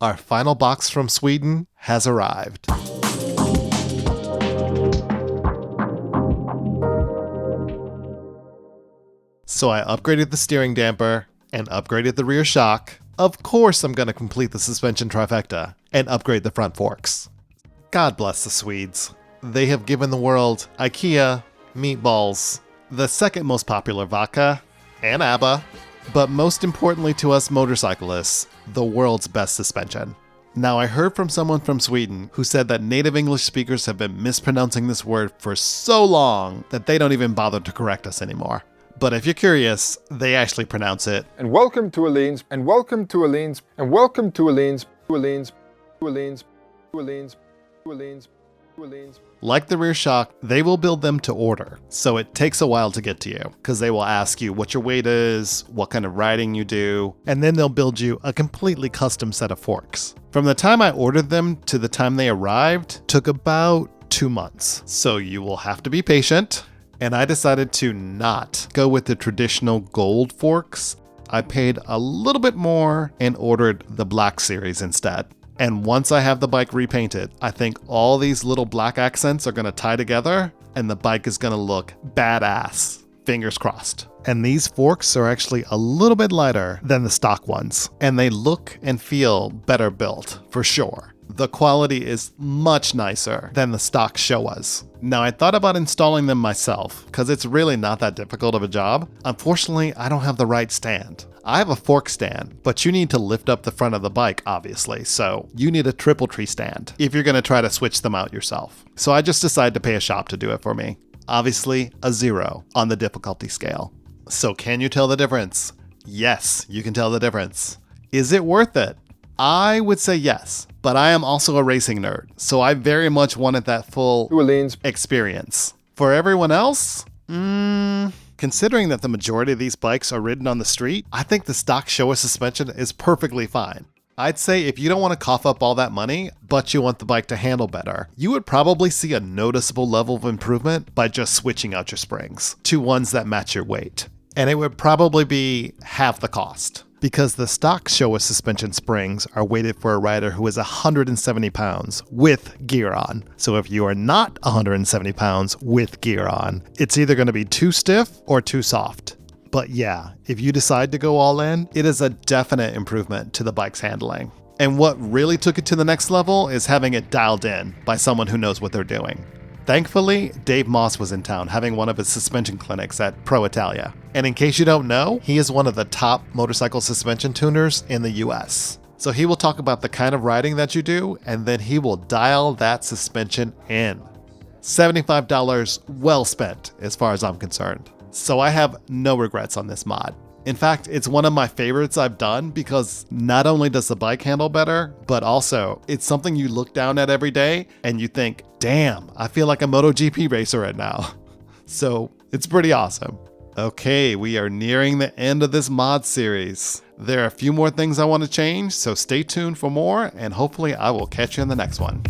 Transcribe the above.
our final box from Sweden has arrived. So I upgraded the steering damper and upgraded the rear shock. Of course I'm going to complete the suspension trifecta and upgrade the front forks. God bless the Swedes. They have given the world IKEA, meatballs, the second most popular vodka, and ABBA, but most importantly to us motorcyclists, the world's best suspension. Now, I heard from someone from Sweden who said that native English speakers have been mispronouncing this word for so long that they don't even bother to correct us anymore. But if you're curious, they actually pronounce it. And welcome to Öhlins, and welcome to Öhlins, and welcome to Öhlins, Öhlins, Öhlins, Öhlins, Öhlins, Öhlins. Like the rear shock, they will build them to order, so it takes a while to get to you, because they will ask you what your weight is, what kind of riding you do, and then they'll build you a completely custom set of forks. From the time I ordered them to the time they arrived, took about 2 months, so you will have to be patient. And I decided to not go with the traditional gold forks. I paid a little bit more and ordered the black series instead. And once I have the bike repainted, I think all these little black accents are going to tie together and the bike is going to look badass. Fingers crossed. And these forks are actually a little bit lighter than the stock ones, and they look and feel better built for sure. The quality is much nicer than the stock Showas. Now, I thought about installing them myself because it's really not that difficult of a job. Unfortunately, I don't have the right stand. I have a fork stand, but you need to lift up the front of the bike, obviously, so you need a triple tree stand if you're going to try to switch them out yourself. So I just decided to pay a shop to do it for me. Obviously, a 0 on the difficulty scale. So can you tell the difference? Yes, you can tell the difference. Is it worth it? I would say yes, but I am also a racing nerd, so I very much wanted that full Öhlins experience. For everyone else, considering that the majority of these bikes are ridden on the street, I think the stock Showa suspension is perfectly fine. I'd say if you don't want to cough up all that money, but you want the bike to handle better, you would probably see a noticeable level of improvement by just switching out your springs to ones that match your weight. And it would probably be half the cost, because the stock Showa suspension springs are weighted for a rider who is 170 pounds with gear on. So if you are not 170 pounds with gear on, it's either going to be too stiff or too soft. But yeah, if you decide to go all in, it is a definite improvement to the bike's handling. And what really took it to the next level is having it dialed in by someone who knows what they're doing. Thankfully, Dave Moss was in town having one of his suspension clinics at Pro Italia. And in case you don't know, he is one of the top motorcycle suspension tuners in the US. So he will talk about the kind of riding that you do, and then he will dial that suspension in. $75 well spent as far as I'm concerned. So I have no regrets on this mod. In fact, it's one of my favorites I've done because not only does the bike handle better, but also it's something you look down at every day and you think, damn, I feel like a MotoGP racer right now. So it's pretty awesome. Okay, we are nearing the end of this mod series. There are a few more things I want to change, so stay tuned for more and hopefully I will catch you in the next one.